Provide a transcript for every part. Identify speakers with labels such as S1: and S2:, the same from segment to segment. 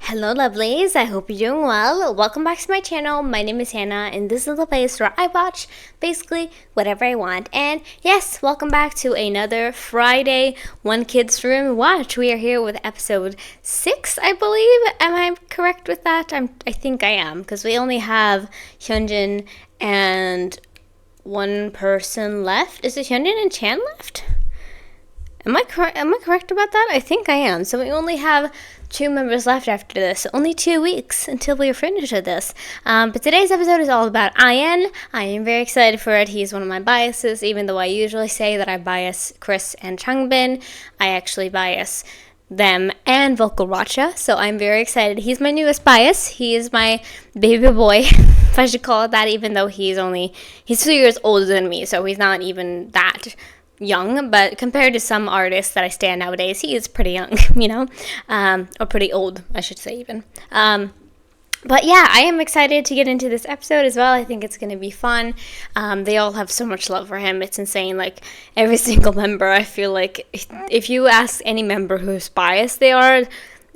S1: Hello lovelies, I hope you're doing well. Welcome back to my channel. My name is Hannah and this is the place where I watch basically whatever I want. And yes, welcome back to another Friday One Kids Room watch. We are here with episode 6, I believe. Am I correct with that? I think I am, because we only have Hyunjin and one person left. Is it Hyunjin and Chan left? Am I correct about that? I think I am. So we only have 2 members left after this. Only 2 weeks until we are finished with this. But today's episode is all about I.N. I am very excited for it. He's one of my biases. Even though I usually say that I bias Chris and Changbin, I actually bias them and Vocal Racha. So I'm very excited. He's my newest bias. He is my baby boy, if I should call it that, even though he's 2 years older than me. So he's not even that young, but compared to some artists that I stand nowadays, he is pretty young, or pretty old, I should say, even. But yeah, I am excited to get into this episode as well. I think it's going to be fun. They all have so much love for him. It's insane. Like, every single member, I feel like if you ask any member whose biased they are,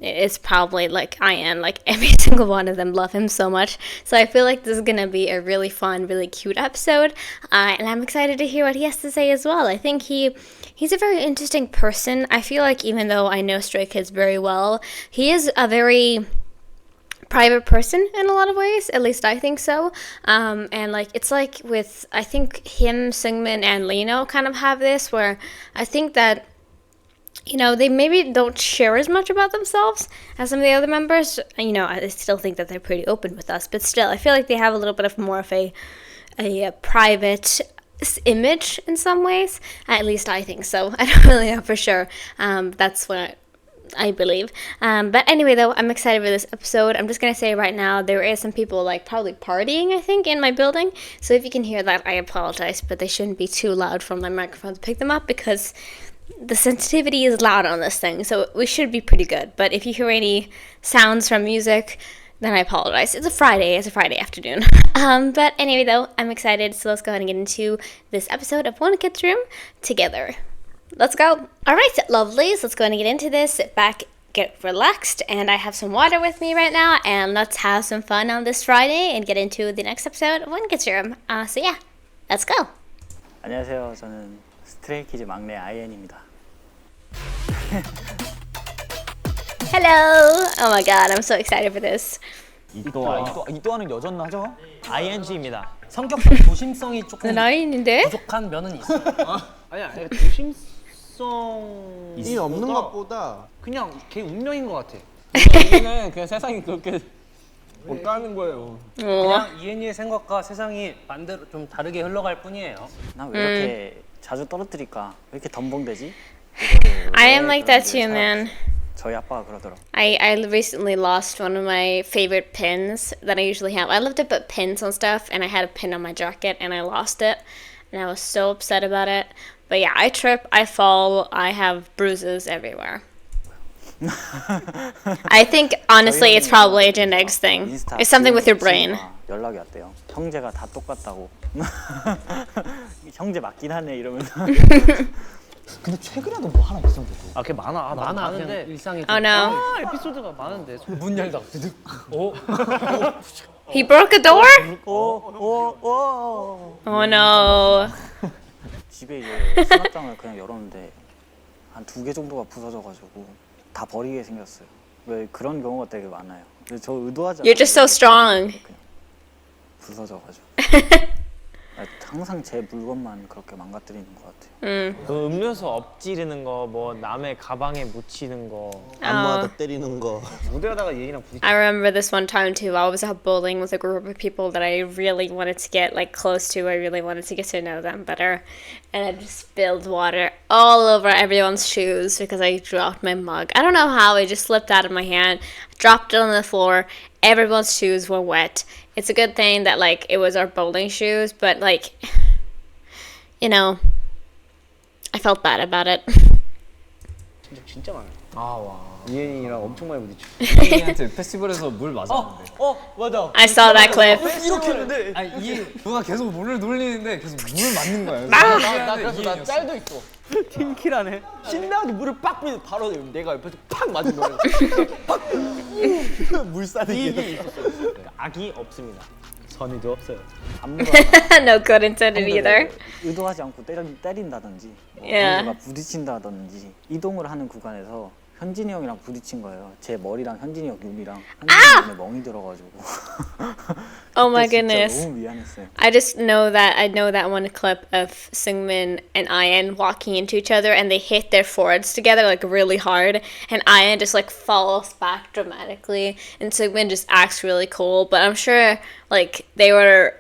S1: it's probably like I.N. Like, every single one of them love him so much. So I feel like this is going to be a really fun, really cute episode. And I'm excited to hear what he has to say as well. I think he's a very interesting person. I feel like even though I know Stray Kids very well, he is a very private person in a lot of ways. At least I think so. And like, it's like with, I think him, Seungmin, and Lino kind of have this, where I think that they maybe don't share as much about themselves as some of the other members. I still think that they're pretty open with us, but still, I feel like they have a little bit of more of a private image in some ways. At least I think so. I don't really know for sure. That's what I believe. But anyway, though, I'm excited for this episode. I'm just going to say right now, there is some people probably partying, I think, in my building. So if you can hear that, I apologize, but they shouldn't be too loud from my microphone to pick them up, because the sensitivity is loud on this thing, so we should be pretty good. But if you hear any sounds from music, then I apologize. It's a Friday afternoon. But anyway, though, I'm excited, so let's go ahead and get into this episode of One Kids Room together. Let's go. Alright, lovelies, let's go ahead and get into this. Sit back, get relaxed, and I have some water with me right now, and let's have some fun on this Friday and get into the next episode of One Kids Room. So yeah, let's go.
S2: 안녕하세요. 저는 스트레이키즈 막내 I.N입니다.
S1: Hello! Oh my god, I'm so excited for this.
S3: 이또하는 여전하죠? ING입니다.
S4: 성격상 조심성이 조금
S1: 라인인데?
S4: 부족한 면은 있어요. 아니야, 조심성이
S5: 없는 것보다
S4: 그냥 걔 운명인 것 같아.
S3: 이는 그냥 세상이 그렇게 못가는 거예요.
S4: 그냥 이엔이의 생각과 세상이 반대로 좀 다르게 흘러갈 뿐이에요.
S2: 나 왜 이렇게 자주 떨어뜨릴까? 왜 이렇게 덤벙대지?
S1: I am like that too, man.
S2: 저희 아빠가 그러더라고.
S1: I recently lost one of my favorite pins that I usually have. I love to put pins on stuff, and I had a pin on my jacket, and I lost it. And I was so upset about it. But yeah, I trip, I fall, I have bruises everywhere. I think, honestly, it's probably a genetics thing. It's something with your brain.
S2: 연락이 왔대요. 형제가 다 똑같다고. 형제 맞긴 하네 이러면서.
S3: 근데 최근에도 뭐 하나 있었는데.
S4: 아, 걔 많아. 많은데 일상이
S1: Oh no.
S4: 에피소드가 많은데.
S3: 문 열다가 드득.
S1: He broke a door?
S2: 오.
S1: Oh no.
S2: 집에 이제 수납장을 그냥 열었는데 한 2개 정도가 부서져가지고 다 버리게 생겼어요. 왜 그런 경우가 되게 많아요. 근데 저 의도하지 않아요.
S1: You're just so strong.
S2: 그냥 부서져가지고. 항상 제 물건만 그렇게 망가뜨리는 것 같아요.
S3: 그 음료수 엎지르는 거, 뭐 남의 가방에 묻히는 거.
S5: 안마다 때리는 거.
S4: 무대하다가 얘랑 부딪혀.
S1: I remember this one time too. I was out bowling with a group of people that I really wanted to get close to. I really wanted to get to know them better. And I just spilled water all over everyone's shoes because I dropped my mug. I don't know how, it just slipped out of my hand, dropped it on the floor. Everyone's shoes were wet. It's a good thing that it was our bowling shoes, but I felt bad about it.
S4: 진짜 많아요.
S3: 아 와.
S6: 이엔이랑 엄청 많이 부딪혀.
S7: 이엔이한테 페스티벌에서 물 맞았는데.
S6: 맞아.
S1: I saw that clip.
S6: 이렇게 했는데.
S7: 아니 이 누가 계속 물을 돌리는데 계속 물 맞는 거야.
S6: 나 그래서 나 짤도 있어.
S4: 팀킬하네.
S6: 신나게 물을 빡 뿌리고 바로 내가 옆에서 팍 맞은 거야. 팍. 물 싸대기.
S3: 이게 있었어요. 악이 없습니다. 선의도 없어요.
S2: 안무가
S1: No good intended either.
S2: 의도하지 않고 때린다든지 뭐
S1: Yeah.
S2: 누가 부딪힌다든지 이동을 하는 구간에서 현진이 형이랑 부딪힌 거예요. 제 머리랑 현진이 형 눈이랑 현진이 눈에 멍이 들어가지고
S1: Oh my
S2: 그때 진짜
S1: goodness.
S2: 너무 미안했어요.
S1: I just know that I know that one clip of Seungmin and I.N walking into each other and they hit their foreheads together like really hard and I.N just like falls back dramatically and Seungmin just acts really cool, but I'm sure like they were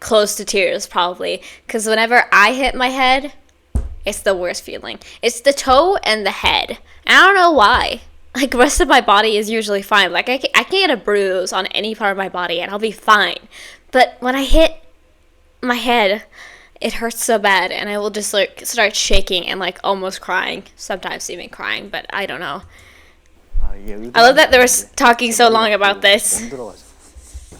S1: close to tears probably because whenever I hit my head, it's the worst feeling. It's the toe and the head. And I don't know why. Like the rest of my body is usually fine. Like I can get a bruise on any part of my body and I'll be fine. But when I hit my head, it hurts so bad and I will just like start shaking and like almost crying. Sometimes even crying, but I don't know.
S2: 아, 이게
S1: I love that they were talking so long about this.
S2: 멍 들어가지고.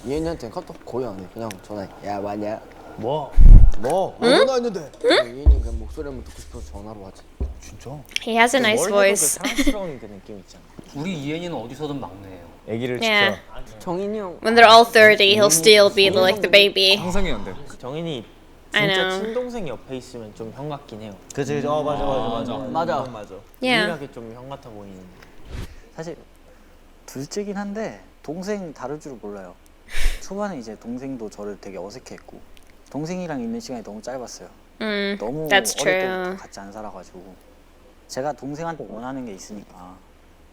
S5: 이엔이한테는 카톡 거의 안 해. 그냥 전화해. 야 맞냐?
S6: 뭐?
S5: 전화했는데. 이엔이 그냥 목소리 한번 듣고 싶어서 전화로 하지.
S1: He has a nice
S3: 뭘 해도 그
S1: voice.
S3: 사랑스러운 그 느낌 있잖아.
S4: 우리 이엔이는 어디서든 막내예요.
S3: 아기를
S1: Yeah.
S3: 지켜.
S6: 정인이 형.
S1: When they're all 30, he'll still be like the baby.
S7: 상상이 안 돼.
S3: 정인이
S1: I
S3: 진짜
S1: know.
S3: 친동생 옆에 있으면 좀 형 같긴 해요.
S5: 그치. 맞아.
S1: Yeah.
S3: 유일하게 좀 형 같아 보이는.
S2: 사실 둘째긴 한데 동생 다를 줄 몰라요. 초반에 이제 동생도 저를 되게 어색해했고 동생이랑 있는 시간이 너무 짧았어요. 너무
S1: That's
S2: 어릴
S1: true.
S2: 때부터 같이 안 살아가지고 제가 동생한테 원하는 게 있으니까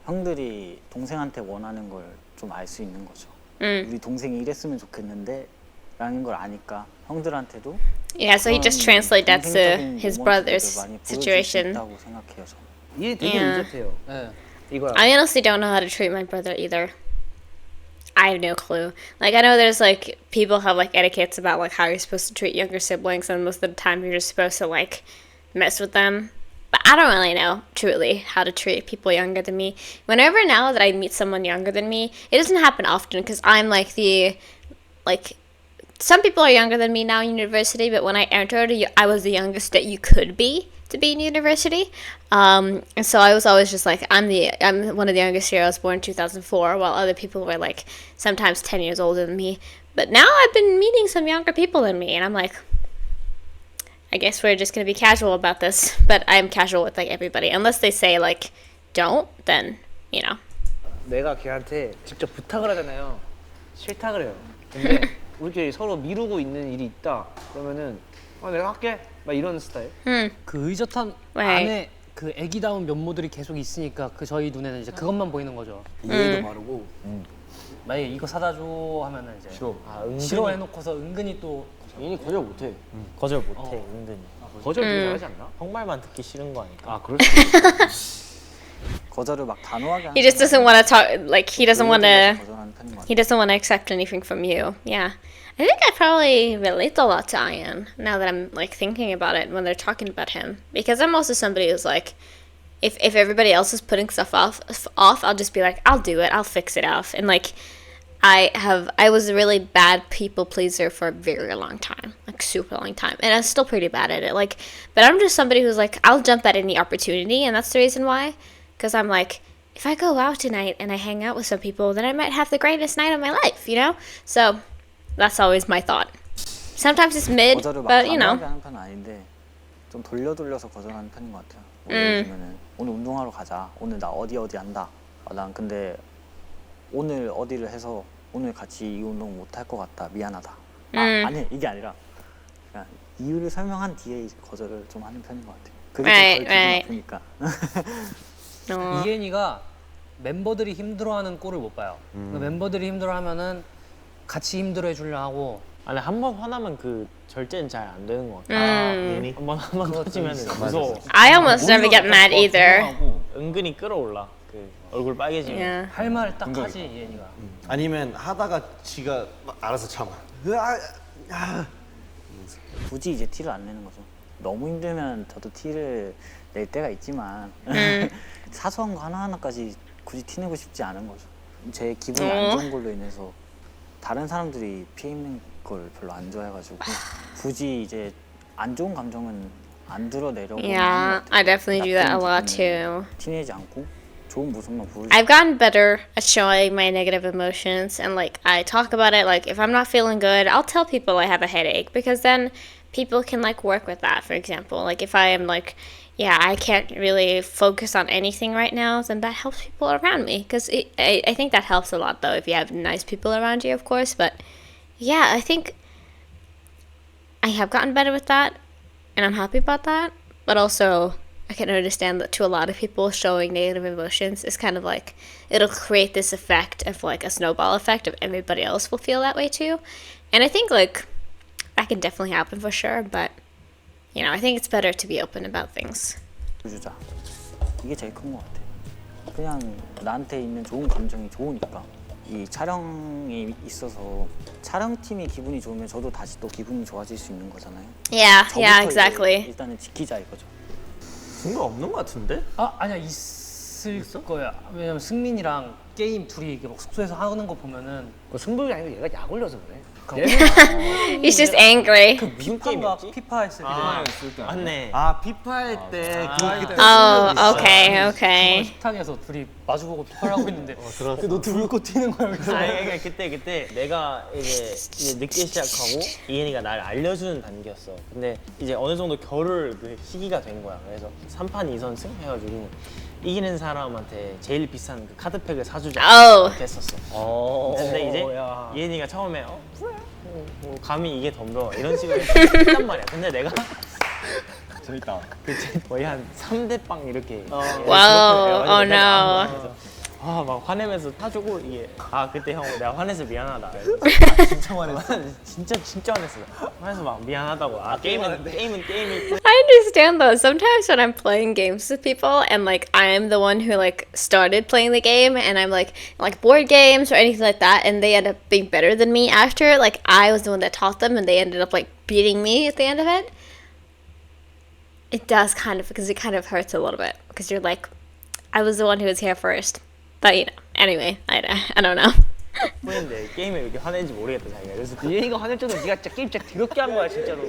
S2: 형들이 동생한테 원하는 걸 좀 알 수 있는 거죠. 우리 동생이 이랬으면 좋겠는데 라는 걸 아니까 형들한테도
S1: Yeah, so he just translated that to
S2: 동생적인
S1: his
S2: 모먼트들을
S1: brother's
S2: 많이 보여줄 수
S1: situation.
S2: 있다고 생각해요, 저는.
S6: 이엔 되게
S1: Yeah.
S6: 의젓해요.
S4: 네.
S6: 이거야.
S1: I honestly don't know how to treat my brother either. I have no clue. Like I know there's like people have like etiquettes about like how you're supposed to treat younger siblings, and most of the time you're just supposed to like mess with them. But I don't really know truly how to treat people younger than me. Whenever now that I meet someone younger than me, it doesn't happen often because I'm like the like some people are younger than me now in university, but when I entered, I was the youngest that you could be to be in university. And so I was always just like, I'm one of the youngest here. I was born in 2004, while other people were like sometimes 10 years older than me. But now I've been meeting some younger people than me, and I'm like, I guess we're just gonna be casual about this. But I'm casual with like everybody, unless they say like, don't, then you know.
S6: 내가 걔한테 직접 부탁을 하잖아요. 싫다 그래요. 근데 우리끼리 서로 미루고 있는 일이 있다. 그러면은 내가 할게. 막 이런 스타일.
S4: 그 의젓한
S1: Right.
S4: 안에 그 애기다운 면모들이 계속 있으니까 그 저희 눈에는 이제 그것만 보이는 거죠.
S5: 이엔이도 바르고.
S4: 만약에 이거 사다 줘 하면은 이제
S7: 싫어.
S3: 아, 은근히
S4: 싫어해놓고서 은근히 또
S5: 이엔이 거절 못해.
S3: 거절 못해 은근히.
S6: 거절 되게 잘하지 않나?
S3: 형 말만 듣기 싫은 거 아닐까?
S6: 아 그럴 수 있어.
S2: 거절을 막 단호하게 하는
S1: He just doesn't want to talk. Like he doesn't want to.
S2: 거절하는 편인 것
S1: He
S2: 같아요.
S1: doesn't want to accept anything from you. Yeah. I think I probably relate a lot to I.N now that I'm like thinking about it when they're talking about him. Because I'm also somebody who's like, if everybody else is putting stuff off, I'll just be like, I'll do it, I'll fix it off. And like, I was a really bad people pleaser for a very long time, like super long time. And I'm still pretty bad at it. Like, but I'm just somebody who's like, I'll jump at any opportunity. And that's the reason why. Because I'm like, if I go out tonight and I hang out with some people, then I might have the greatest night of my life, you know? So that's always my thought. Sometimes it's mid,
S2: 거절을 막
S1: but you know.
S2: 단호하게 하는 편은 아닌데 좀 돌려서 거절하는 편인 것 같아요. 뭐 예를 들면은 오늘 운동하러 가자. 오늘 나 어디 한다. 난 근데 오늘 어디를 해서 오늘 같이 이 운동 못 할 것 같다. 미안하다. 아니 이게 아니라 그냥 이유를 설명한 뒤에 이제 거절을 좀 하는 편인 것 같아요. 그게 좀 덜 기분 나쁘니까.
S4: 이엔이가 멤버들이 힘들어하는 꼴을 못 봐요. 그러니까 멤버들이 힘들어하면은 같이 힘들어해 주려 하고.
S3: 아니 한 번 화나면 그 절제는 잘 안 되는 것 같아. 한번 터지면 무서워.
S1: I almost never get mad either.
S3: 은근히 끌어올라. 그 얼굴 빨개지면.
S1: Yeah.
S4: 할 말 딱 하지 이엔이가.
S5: 아니면 하다가 지가 막 알아서 참아.
S2: 굳이 이제 티를 안 내는 거죠. 너무 힘들면 저도 티를 낼 때가 있지만 사소한 거 하나하나까지 굳이 티내고 싶지 않은 거죠. 제 기분이 안 좋은 걸로 인해서 다른 사람들이 피해 입는 걸 별로 안 좋아해가지고 굳이 이제 안 좋은 감정은 안 드러내려고 하는 것
S1: Yeah,
S2: 같아요.
S1: I definitely do that a
S2: 나쁜
S1: lot
S2: 기분은
S1: too.
S2: 티내지 않고 좋은 모습만 보여주고
S1: I've gotten better at showing my negative emotions and like I talk about it. Like if I'm not feeling good, I'll tell people I have a headache because then people can like work with that. For example, like if I am like, yeah, I can't really focus on anything right now, then that helps people around me because I think that helps a lot though if you have nice people around you, of course. But yeah, I think I have gotten better with that and I'm happy about that. But also, I can understand that to a lot of people, showing negative emotions is kind of like it'll create this effect of like a snowball effect of everybody else will feel that way too. And I think like that can definitely happen for sure, but you know, I think it's better to be open about things.
S2: 주자. 이게 제일 큰 것 같아. 그냥 나한테 있는 좋은 감정이 좋으니까 이 촬영이 있어서 촬영팀이 기분이 좋으면 저도 다시 또 기분이 좋아질 수 있는 거잖아요.
S1: Yeah,
S2: 저부터
S1: yeah,
S2: 이제
S1: exactly.
S2: 일단은 지키자 이거죠.
S3: 증거 없는 것 같은데?
S4: 아 아니야 있을 거야. 왜냐면 승민이랑 게임 둘이 이렇게 막 숙소에서 하는 거 보면은
S6: 그 승부욕이 아니고 얘가 약 올려서 그래.
S1: He's just angry.
S3: 무슨 게임이었지?
S4: 피파 했을 때.
S3: 맞네.
S5: 아 피파 할때
S1: Oh, okay, okay.
S4: 식탁에서 둘이 마주보고 피파를 하고 있는데
S5: 너 들고 튀는 거야 여기서.
S3: 그러니까 그때 내가 이제 늦게 시작하고 이엔이가 날 알려주는 단계였어. 근데 이제 어느 정도 겨룰 그 시기가 된 거야. 그래서 3판 2선승 해가지고 이기는 사람한테 제일 비싼 그 카드팩을 사주자
S1: Oh.
S3: 이렇게 했었어. 근데 이제 이엔이가 처음에 그래 뭐 감히 이게 덤벼 이런 식으로 했단 말이야. 근데 내가
S5: 재밌다.
S3: 거의 한 3대 빵 이렇게
S1: Wow, oh no.
S3: 막 화내면서 타주고 이게 그때 형 내가 화내서 미안하다.
S5: 진짜 화냈어.
S3: 진짜 화냈어. 화내서 막 미안하다고. 게임은 게임이.
S1: I understand though. Sometimes when I'm playing games with people and like I'm the one who like started playing the game and I'm like board games or anything like that and they end up being better than me after, like I was the one that taught them and they ended up like beating me at the end of it. It does kind of, because it kind of hurts a little bit because you're like, I was the one who was here first. But you know, anyway, I don't know.
S3: 근데 게임에 왜 이렇게 화내는지 모르겠다 자기가. 그래서
S6: 얘가 화낼 정도로 네가 진짜 게임 진짜 더럽게 한 거야 진짜로.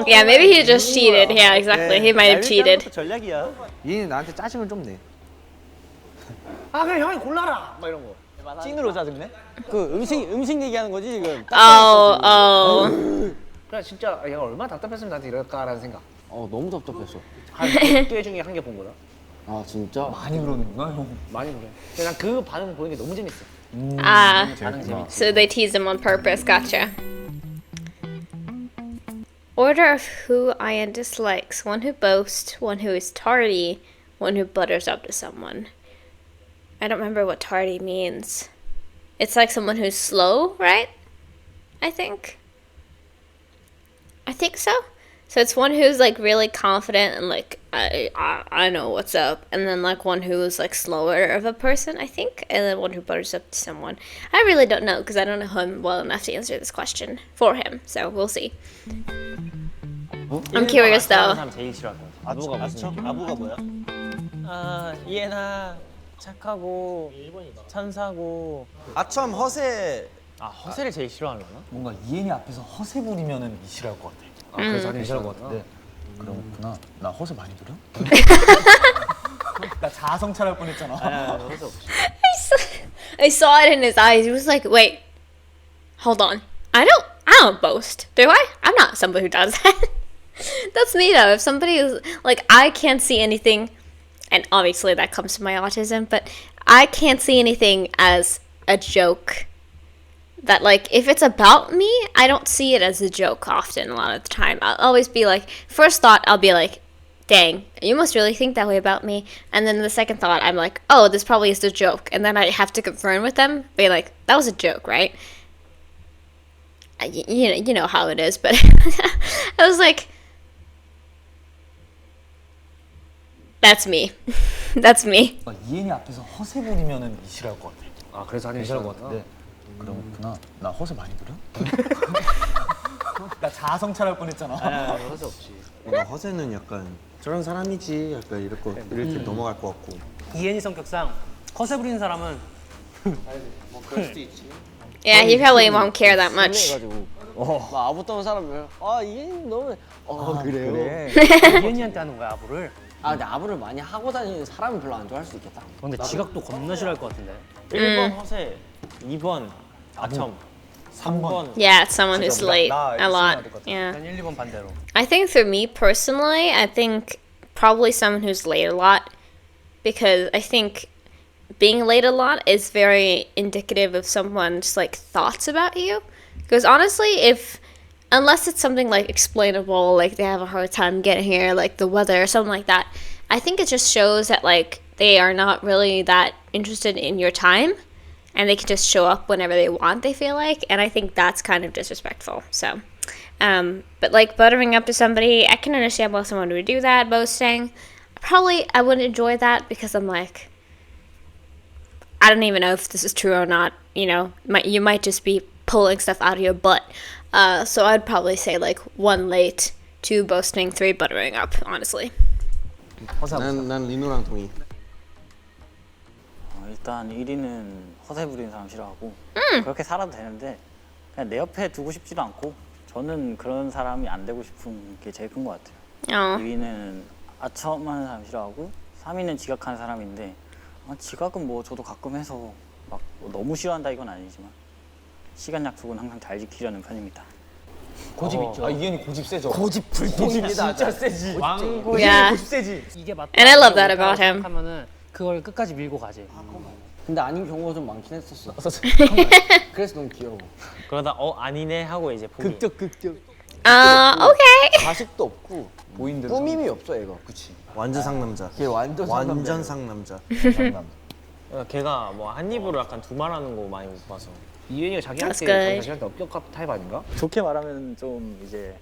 S1: Yeah, maybe he just cheated. Yeah, exactly. He might have cheated.
S3: 전략이야.
S5: 얘는 나한테 짜증을 좀 내.
S6: 그냥 형이 골라라 막 이런 거.
S5: 찐으로 짜증내? 그 음식 얘기하는 거지 지금.
S1: Oh.
S6: 그래 진짜 얘가 얼마나 답답했으면 나한테 이럴까라는 생각.
S5: 너무 답답했어.
S6: 한 100개 중에 한 개 본 거다.
S5: 아 진짜?
S7: 많이 그러는구나 형.
S6: 많이 그래. 근데 난 그 반응 보는 게 너무 재밌어.
S1: Ah. So they tease him on purpose. Gotcha. Order of who I.N dislikes: one who boasts, one who is tardy, one who butters up to someone. I don't remember what tardy means. It's like someone who's slow, right? I think so. So it's one who's like really confident and like I know what's up, and then like one who's like slower of a person, I think, and then one who butters up to someone. I really don't know because I don't know him well enough to answer this question for him. So we'll see. I'm curious though.
S3: 사람 제일 싫어할 것 같아.
S5: 아부가 뭐야?
S3: 이엔아 착하고 천사고.
S5: 아참 허세.
S3: 허세를 제일 싫어하려나?
S7: 뭔가 이엔이 앞에서 허세 부리면은 싫어할 것 같아.
S6: 그래서 하는
S7: 싫어할 것 같은데. 그렇구나. 나 허세 많이 부려? 나 자아성찰할 뻔했잖아.
S3: 허세 없이.
S1: I saw it in his eyes. He was like, "Wait, hold on. I don't boast, do I? I'm not somebody who does that." That's me though. If somebody is like, I can't see anything, and obviously that comes from my autism, but I can't see anything as a joke. That like, if it's about me, I don't see it as a joke often. A lot of the time, I'll always be like, first thought, I'll be like, dang, you must really think that way about me. And then the second thought, I'm like, oh, this probably is a joke. And then I have to confirm with them, be like, that was a joke, right? You know how it is, but I was like, that's me. That's me.
S7: 이엔이 앞에서 허세 부리면은 싫어할 것 같아.
S6: 그래서 하는
S7: 싫어할 것 같은데. 그렇구나. 나 허세 많이 부려? 나 자아성찰할 뻔했잖아.
S6: 허세 없이.
S8: 뭔가 허세는 약간 저런 사람이지 약간 이렇게 넘어갈 것 같고.
S4: 이엔이 성격상 허세 부리는 사람은
S5: 뭐 그럴 수도 있지.
S1: Yeah, he probably won't care that much.
S5: 해가지고 막 아부 떠는 사람을 이해님 너무 그래요?
S2: 그래.
S4: 이엔이한테 하는 거야 아부를.
S5: 근데 아부를 많이 하고 다니는 사람은 별로 안 좋아할 수 있겠다.
S4: 근데 지각도 겁나 싫어할 것 같은데.
S3: 1번 허세, 2번 아첨, 3번
S1: Yeah, it's someone who's late
S7: 나
S1: a lot.
S7: 있으면 될 것 같아.
S1: Yeah.
S4: 난 1, 2번 반대로.
S1: I think for me personally, I think probably someone who's late a lot because I think being late a lot is very indicative of someone's like thoughts about you. Because honestly, unless it's something like explainable, like they have a hard time getting here, like the weather or something like that, I think it just shows that like they are not really that interested in your time and they can just show up whenever they want, they feel like, and I think that's kind of disrespectful. So but like buttering up to somebody, I can understand why someone would do that. Boasting, probably I wouldn't enjoy that because I'm like, I don't even know if this is true or not. You know, you might just be pulling stuff out of your butt. So I'd probably say like 1 late, 2 boasting, 3 buttering up. Honestly.
S8: 난 리노랑 동의.
S2: 일단 1위는 허세 부리는 사람 싫어하고 그렇게 살아도 되는데 그냥 내 옆에 두고 싶지도 않고 저는 그런 사람이 안 되고 싶은 게 제일 큰 것 같아요. 2위는 아첨하는 사람 싫어하고 3위는 지각하는 사람인데 지각은 뭐 저도 가끔 해서 막 너무 싫어한다 이건 아니지만 시간 약속은 항상 잘 지키려는 편입니다.
S6: 고집 있죠.
S7: 이현이 고집 세죠.
S5: 고집 불통입니다.
S7: 진짜 세지.
S1: Yeah.
S7: 고집 세지.
S4: 이게 맞다.
S1: And I love that about him.
S4: 하면은 그걸 끝까지 밀고 가지.
S5: 근데 아닌 경우가 좀 많긴 했었어. 그래서 너무 귀여워.
S3: 그러다 아니네 하고 이제 포기.
S5: 극적.
S1: Okay.
S5: 가식도 없고
S7: 보인 대로.
S5: 꾸밈이 없어 얘가.
S7: 그치.
S8: 완전 상남자.
S5: 걔 완전
S8: 완전 상남자.
S3: 그러니까 걔가 뭐 한 입으로 약간 두말하는 거 많이 못 봐서.
S6: 이현이가
S1: That's good.
S6: 자기한테 엄격한 타입 아닌가?
S2: 좋게 말하면 좀 이제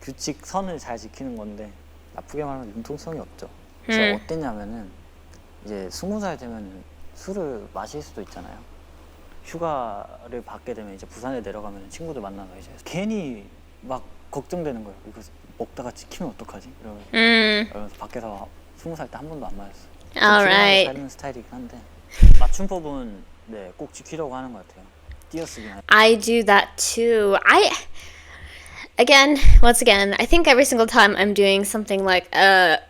S2: 규칙 선을 잘 지키는 건데 나쁘게 말하면 융통성이 없죠. 제가 어땠냐면은 이제 20살 되면 술을 마실 수도 있잖아요. 휴가를 받게 되면 이제 부산에 내려가면 친구들 만나서 이제 괜히 막 걱정되는 거예요. 이거 먹다가 찍히면 어떡하지? 이러면서 밖에서 20살 때 한 번도 안 마셨어요.
S1: Alright.
S2: 살는 스타일이긴 한데 맞춤법은 네, 꼭 지키려고 하는 것 같아요. 띄어쓰기나.
S1: I do that too. Once again, I think every single time I'm doing something like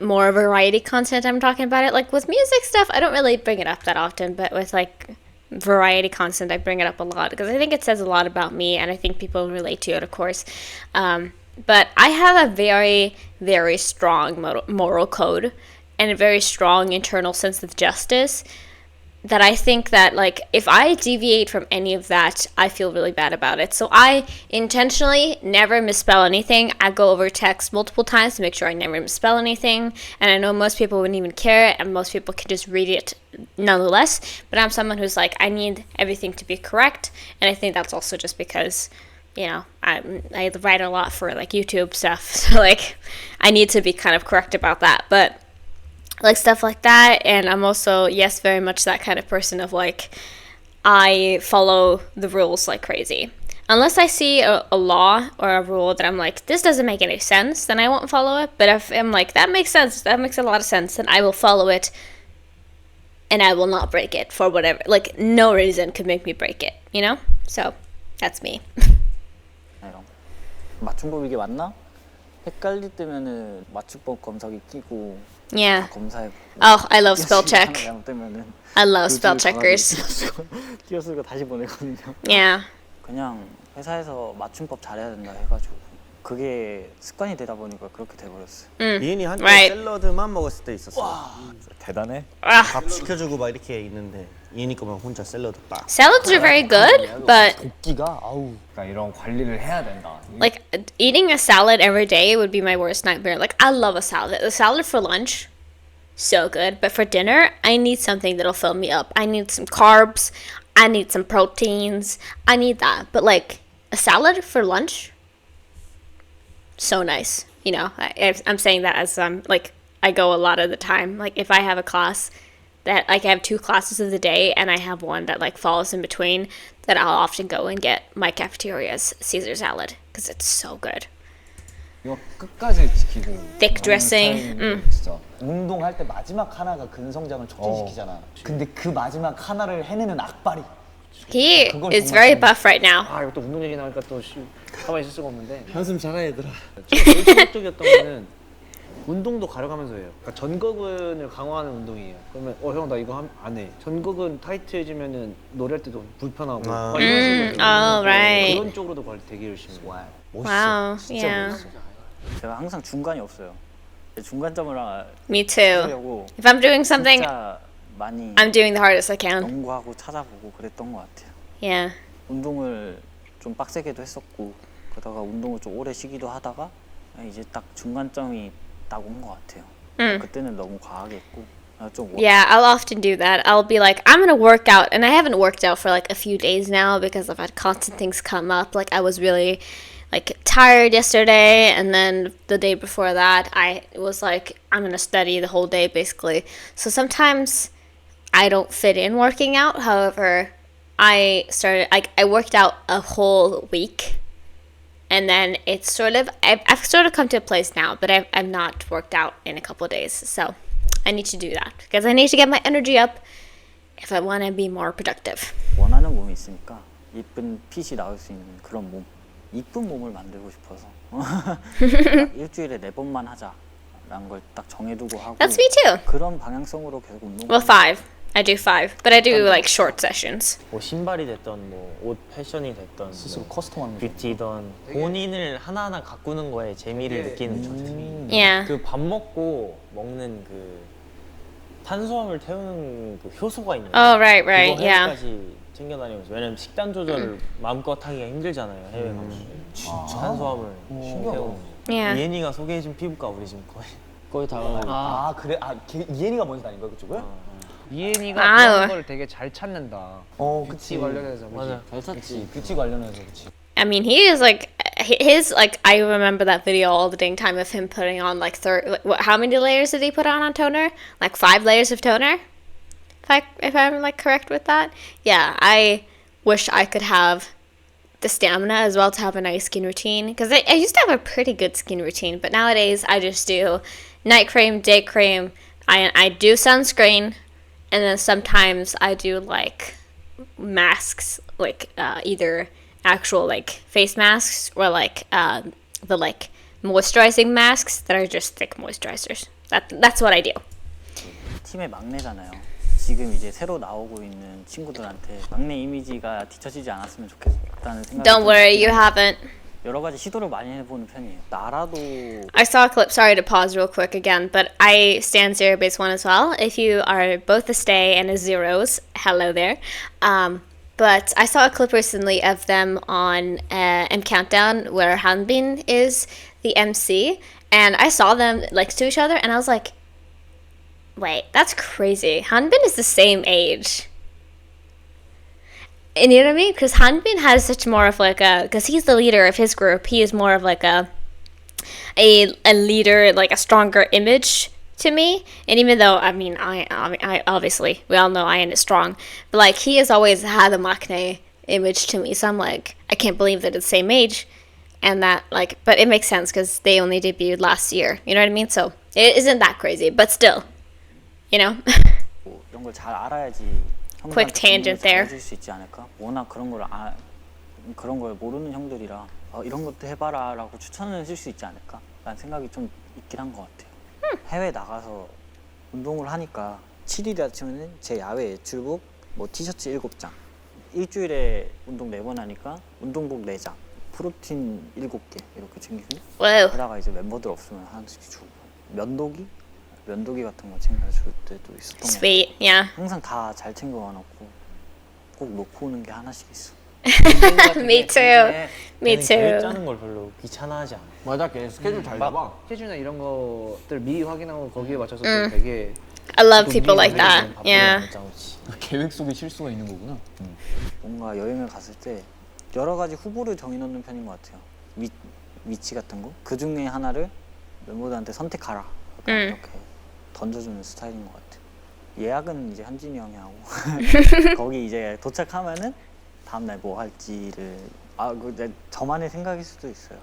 S1: more variety content, I'm talking about it. Like with music stuff, I don't really bring it up that often, but with like variety content, I bring it up a lot because I think it says a lot about me, and I think people relate to it, of course. But I have a very, very strong moral code and a very strong internal sense of justice that I think that like if I deviate from any of that, I feel really bad about it. So I intentionally never misspell anything. I go over text multiple times to make sure I never misspell anything. And I know most people wouldn't even care, and most people can just read it nonetheless. But I'm someone who's like, I need everything to be correct. And I think that's also just because, you know, I write a lot for like YouTube stuff. So like I need to be kind of correct about that. But like stuff like that, and I'm also, yes, very much that kind of person of like, I follow the rules like crazy. Unless I see a law or a rule that I'm like, this doesn't make any sense, then I won't follow it. But if I'm like, that makes sense, that makes a lot of sense, then I will follow it, and I will not break it for whatever, like no reason could make me break it, you know? So that's me.
S2: 이런 맞춤법 이게 맞나? 헷갈릴 때면은 맞춤법 검사기 끼고
S1: Yeah.
S2: 검사해.
S1: Oh, I love spell check.
S2: 잘못되면은
S1: I love spell checkers.
S2: 띄어쓰고 다시 보내거든요.
S1: Yeah.
S2: 그냥 회사에서 맞춤법 잘해야 된다 해가지고 그게 습관이 되다 보니까 그렇게 돼버렸어요.
S8: 이은이 한때
S1: Right.
S8: 샐러드만 먹었을 때 있었어.
S7: 대단해.
S8: 밥 시켜주고 막 이렇게 있는데 이은이 거만 혼자 샐러드 빡.
S1: Salads are very good, but
S7: 도끼가 아우. 그러니까 이런 관리를 해야 된다.
S1: like eating a salad every day would be my worst nightmare. Like I love a salad. The salad for lunch, so good. But for dinner, I need something that'll fill me up. I need some carbs. I need some proteins. I need that. But like a salad for lunch, so nice. You know, I'm saying that as like I go a lot of the time. Like if I have a class that like I have 2 classes of the day and I have one that like falls in between, that I'll often go and get my cafeteria's Caesar salad because it's so good.
S7: 이거 끝까지 지키고.
S1: Thick dressing.
S7: 스타일인 거 진짜.
S2: 운동할 때 마지막 하나가 근성장을 촉진시키잖아. 근데 그 마지막 하나를 해내는 악발이.
S1: He
S2: 그걸
S1: is
S2: 정말
S1: very
S2: 좀-
S1: buff right now.
S6: 아 이거 또 운동 얘기 나오니까 또 가만히 있을 수가 없는데
S8: 한숨 자라 얘들아.
S6: 제일 충격적이었던 거는 운동도 가려가면서 해요. 그러니까 전거근을 강화하는 운동이에요. 그러면 형 나 이거 안 해. 전거근 타이트해지면은 노래할 때도 불편하고 막 이런 식으로
S1: Oh, right.
S6: 그런 쪽으로도 되게 열심히 해요.
S1: Wow. Yeah.
S2: 제가 항상 중간이 없어요. 중간점을
S1: Me too.
S2: 하려고
S1: If I'm doing something,
S2: 진짜 많이
S1: I'm doing the hardest I can.
S2: 연구하고 찾아보고 그랬던 것 같아요.
S1: Yeah.
S2: 운동을 좀 빡세게도 했었고 그러다가 운동을 좀 오래 쉬기도 하다가 이제 딱 중간점이 딱 온 것 같아요. 그때는 너무 과하게 했고 좀
S1: Yeah, I'll often do that. I'll be like, I'm gonna work out, and I haven't worked out for like a few days now because I've had constant things come up. Like I was really like tired yesterday, and then the day before that, I was like, I'm gonna study the whole day basically. So sometimes I don't fit in working out. However, I worked out a whole week. And then it's sort of, I've sort of come to a place now, but I've not worked out in a couple of days. So I need to do that because I need to get my energy up if I want to be more productive.
S2: 원하는 몸이 있으니까 이쁜 핏이 나올 수 있는 그런 몸, 이쁜 몸을 만들고 싶어서 딱 일주일에 4번만 하자라는 걸 딱 정해두고 하고
S1: That's me too.
S2: 그런 방향성으로 계속 운동.
S1: Well, 5. I do 5, but I do like short sessions.
S3: 뭐 신발이 됐던 뭐 옷 패션이 됐던
S2: 스스로
S3: 뭐
S2: 커스텀하는 거.
S3: 뷰티던 본인을 하나하나 가꾸는 거에 재미를 느끼는 저 재미.
S1: Yeah.
S3: 그 밥 먹고 먹는 그 탄수화물 태우는 그 효소가 있는
S1: Oh, right, right.
S3: 그거
S1: Yeah.
S3: 해외까지 챙겨 다니면서 왜냐면 식단 조절을 마음껏 하기가 힘들잖아요 해외 가면 탄수화물 태우는 거.
S1: Yeah.
S3: 이엔이가 소개해준 피부과 우리 지금 거의
S2: 다 아 그래? 이엔이가 먼저 다닌 거야 그쪽을?
S6: 이엔이가
S1: 아유.
S6: 그런 걸 되게 잘 찾는다. 뷰티 관련해서
S3: 맞아.
S2: 잘 찾지. 뷰티 관련해서 그치.
S1: I mean, he is like his like I remember that video all the dang time of him putting on like how many layers did he put on toner? Like 5 layers of toner? If I'm like correct with that? Yeah, I wish I could have the stamina as well to have a nice skin routine because I used to have a pretty good skin routine, but nowadays I just do night cream, day cream. I do sunscreen, and then sometimes I do like masks, like either actual like face masks or like the like moisturizing masks that are just thick moisturizers. That's what I do.
S2: 팀의 막내잖아요. 지금 이제 새로 나오고 있는 친구들한테 막내 이미지가 뒤처지지 않았으면 좋겠다는 생각이
S1: Don't worry, you haven't.
S2: 여러 가지 시도를 많이 해보는 편이에요. 나라도
S1: I saw a clip, sorry to pause real quick again, but I stand Zero Base 1 as well. If you are both a Stay and a Zeros, hello there. But I saw a clip recently of them on M Countdown where Hanbin is the MC, and I saw them next to each other, and I was like, wait, that's crazy. Hanbin is the same age. And you know what I mean? Because Hanbin has such more of like a, because he's the leader of his group, he is more of like a leader, like a stronger image to me. And even though, I mean, I obviously, we all know I.N is strong, but like he has always had a Maknae image to me. So I'm like, I can't believe that it's the same age. And that like, but it makes sense because they only debuted last year. You know what I mean? So it isn't that crazy, but still, you know?
S2: 이런 걸 잘 알아야지
S1: Quick tangent there.
S2: 해줄 수 있지 않을까? 워낙 그런 걸 모르는 형들이라 이런 것도 해봐라라고 추천을 해줄 수 있지 않을까? 라는 생각이 좀 있긴 한 것 같아요. 해외 나가서 운동을 하니까 7일이라 치면은 제 야외 외출복, 뭐 티셔츠 7장, 일주일에 운동 4번 하니까 운동복 4장, 프로틴 7개 이렇게 챙기고
S1: Whoa.
S2: 그러다가 이제 멤버들 없으면 하나씩 주고 면도기 같은 거 챙겨줄 때도 있었던 것 같아요.
S1: Sweet, yeah.
S2: 항상 다 잘 챙겨와놓고 꼭 놓고 오는 게 하나씩 있어.
S1: Me too. Me
S3: 계획
S1: too.
S3: 짜는 걸 별로 귀찮아하지 않아.
S8: 맞아, 걔 스케줄 잘 잡아.
S6: 스케줄이나 이런 것들 미리 확인하고 거기에 맞춰서 또 되게
S1: I love people like that.
S3: 바쁘게
S1: Yeah.
S3: 못 짜놓지.
S7: 계획 속에 실수가 있는 거구나.
S2: 뭔가 여행을 갔을 때 여러 가지 후보를 정해놓는 편인 것 같아요. 위치 같은 거. 그 중에 하나를 멤버들한테 선택하라. 약간 이렇게 던져주는 스타일인 것 같아요. 예약은 이제 현진이 형이 하고 거기 이제 도착하면은 다음날 뭐 할지를 저만의 생각일 수도 있어요.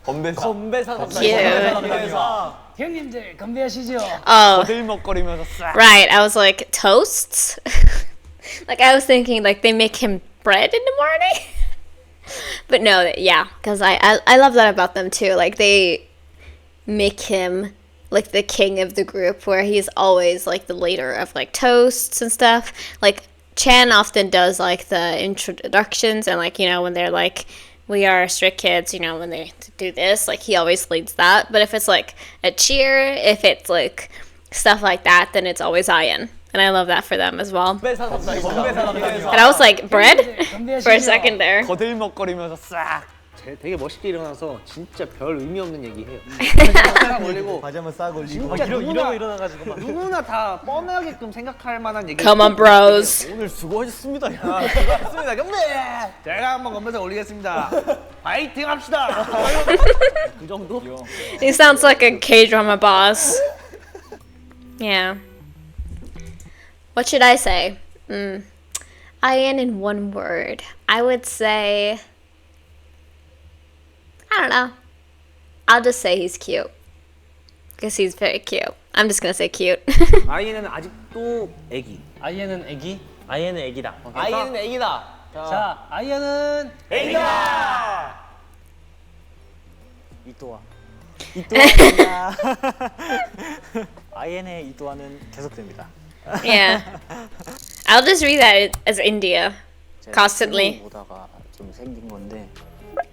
S3: 건배사
S1: Cute.
S4: 형님들 건배하시죠.
S1: Oh,
S3: 거들먹거리면서 싹.
S1: right. I was like, toasts? Like, I was thinking, like, they make him bread in the morning? But no, yeah, because I love that about them, too. Like, they make him, like, the king of the group, where he's always, like, the leader of, like, toasts and stuff. Like, Chan often does, like, the introductions, and, like, you know, when they're, like, we are strict kids, you know, when they do this, like, he always leads that. But if it's, like, a cheer, if it's, like, stuff like that, then it's always I.N. And I love that for them as well. And I was like, bread? For a second there.
S3: 거들먹거리면서 싹.
S6: 되게 멋있게 일어나서 진짜 별 의미 없는 얘기해요. 딱 올리고
S8: 과자만 싹 올리고.
S6: 진짜 누구나
S3: 일어나가지고 막.
S6: 누구나 다 뻔하게끔 생각할 만한 얘기.
S1: Come on, bros.
S3: 오늘 수고하셨습니다.
S6: 수고하셨습니다. 건배! 제가 한번 건배사 올리겠습니다. 파이팅 합시다. 그 정도?
S1: He sounds like a K-drama boss. Yeah. What should I say? I.N in one word. I would say... I don't know. I'll just say he's cute. Because he's very cute. I'm just gonna say cute.
S6: 아이는 아직도 애기.
S4: 아이엔은 애기.
S3: 아이는 애기다. 아이는 애기다.
S4: 자, 아이엔은
S3: 애기다.
S2: 이또아. 이또아입니다. IN의 이또아는 계속됩니다.
S1: Yeah. I'll just read that as India.
S2: 제가
S1: Constantly.
S2: 유튜브 보다가 좀 생긴 건데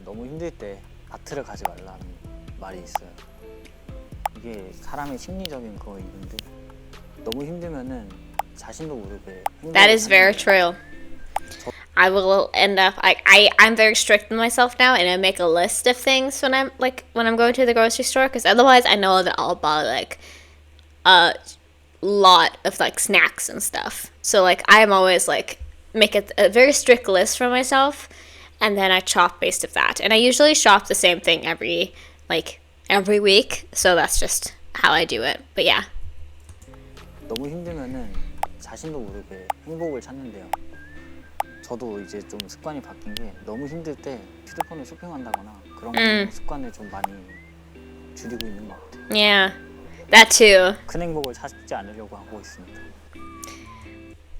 S2: 너무 힘들 때 아트를 가지 말라는 말이 있어요. 이게 사람의 심리적인 거인데 너무 힘들면은 자신도 모르게
S1: That is very true. I will end up I'm very strict with myself now, and I make a list of things when I'm going to the grocery store, because otherwise I know that I'll buy like a lot of like snacks and stuff. So like I'm always like make a very strict list for myself, and then I shop based of that. And I usually shop the same thing every week, so that's just how I do it. But yeah.
S2: 너무 힘들면은 자신도 모르게 행복을 찾는데요. 저도 이제 좀 습관이 바뀐 게 너무 힘들 때 휴대폰을 쇼핑한다거나 그런 습관을 좀 많이 줄이고 있는 것 같아요.
S1: Yeah. That too.
S2: 큰 행복을 찾지 않으려고 하고 있습니다.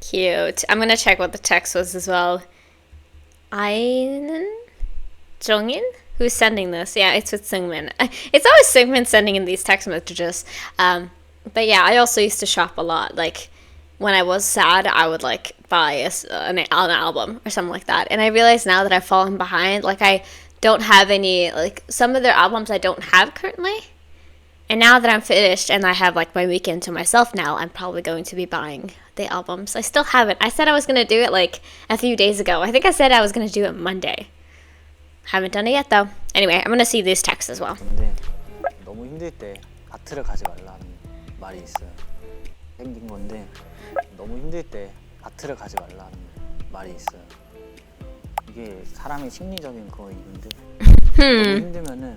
S1: Cute. I'm gonna check what the text was as well. I.N? Jongin? Who's sending this? Yeah, it's with Seungmin. It's always Seungmin sending in these text messages. But yeah, I also used to shop a lot. Like, when I was sad, I would like buy an album or something like that. And I realize now that I've fallen behind, like I don't have any, like some of their albums I don't have currently. And now that I'm finished and I have like my weekend to myself now, I'm probably going to be buying the albums. I still haven't. I said I was going to do it like a few days ago. I think I said I was going to do it Monday. Haven't done it yet though. Anyway, I'm going to see these texts as well.
S2: 근데 너무 힘들 때 아트를 가지 말라는 말이 있어요. 생긴 건데 너무 힘들 때 아트를 가지 말라는 말이 있어요. 이게 사람의 심리적인 거인데 너무 힘들면은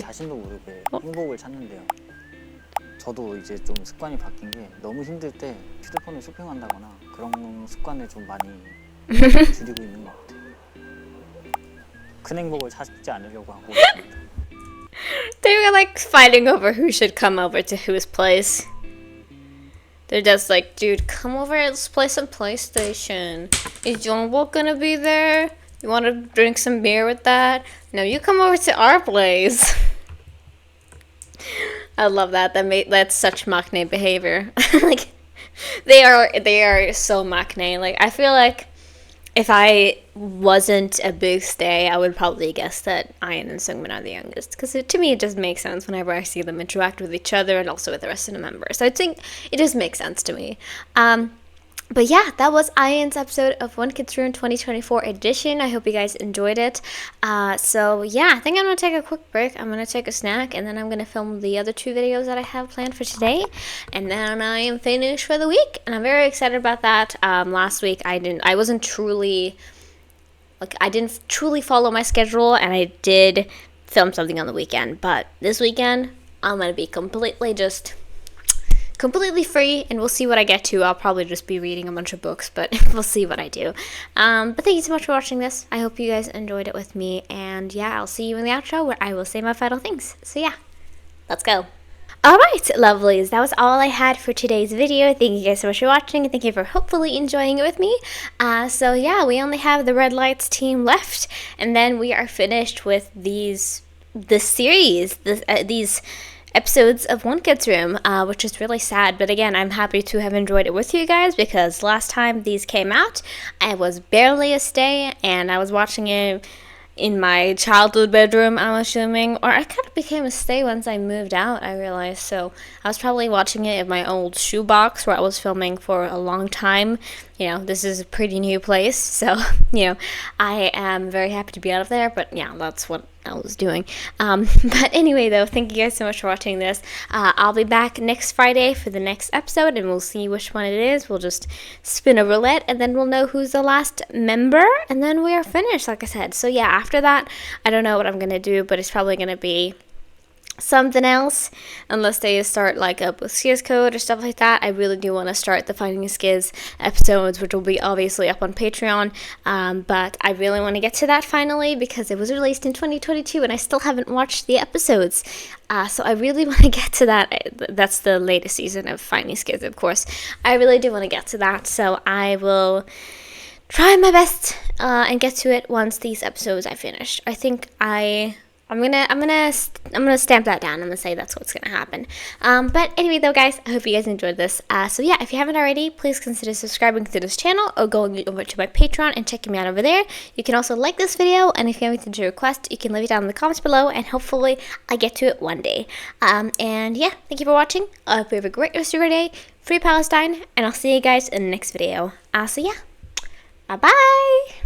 S2: 자신도 모르게 행복을 찾는데요. 저도 이제 좀 습관이 바뀐 게 너무 힘들 때 휴대폰을 쇼핑한다거나 그런 습관을 좀 많이 줄이고 있는 것 같아요. 큰 행복을 찾지 않으려고 하고 있습니다.
S1: They were like fighting over who should come over to whose place. They're just like, dude, come over and let's play some PlayStation. Is Jungwook gonna be there? You want to drink some beer with that? No, you come over to our place. I love that. That's such Maknae behavior. Like, they are so Maknae. Like, I feel like if I wasn't a big stay, I would probably guess that I.N and Seungmin are the youngest. Because to me, it just makes sense whenever I see them interact with each other and also with the rest of the members. So I think it just makes sense to me. But yeah, that was I.N's episode of One Kids Room 2024 edition. I hope you guys enjoyed it. So yeah, I think I'm going to take a quick break. I'm going to take a snack, and then I'm going to film the other 2 videos that I have planned for today. And then I am finished for the week, and I'm very excited about that. Last week, I didn't truly follow my schedule, and I did film something on the weekend. But this weekend, I'm going to be completely just completely free, and we'll see what I get to. I'll probably just be reading a bunch of books, but we'll see what I do. But thank you so much for watching this. I hope you guys enjoyed it with me, and yeah, I'll see you in the outro where I will say my final things. So yeah, let's go. Alright, lovelies, that was all I had for today's video. Thank you guys so much for watching, and thank you for hopefully enjoying it with me. So yeah, we only have the Red Lights team left, and then we are finished with these episodes of One Kid's Room, which is really sad, but again, I'm happy to have enjoyed it with you guys, because last time these came out, I was barely a stay, and I was watching it in my childhood bedroom, I'm assuming, or I kind of became a stay once I moved out, I realized. So I was probably watching it in my old shoebox where I was filming for a long time. You know, this is a pretty new place, so, you know, I am very happy to be out of there, but yeah, that's what I was doing. But anyway, though, thank you guys so much for watching this. I'll be back next Friday for the next episode, and we'll see which one it is. We'll just spin a roulette, and then we'll know who's the last member, and then we are finished, like I said. So yeah, after that, I don't know what I'm going to do, but it's probably going to be something else, unless they start like up with Skiz Code or stuff like that. I really do want to start the Finding Skiz episodes, which will be obviously up on Patreon, but I really want to get to that finally, because it was released in 2022 and I still haven't watched the episodes, so I really want to get to that. That's the latest season of Finding Skiz, of course. I really do want to get to that, so I will try my best and get to it once these episodes are finished. I think I'm gonna stamp that down. I'm gonna say that's what's gonna happen. But anyway, though, guys, I hope you guys enjoyed this. So yeah, if you haven't already, please consider subscribing to this channel or going over to my Patreon and checking me out over there. You can also like this video, and if you have anything to request, you can leave it down in the comments below, and hopefully I get to it one day. And yeah, thank you for watching. I hope you have a great rest of your day. Free Palestine, and I'll see you guys in the next video. So yeah, bye bye.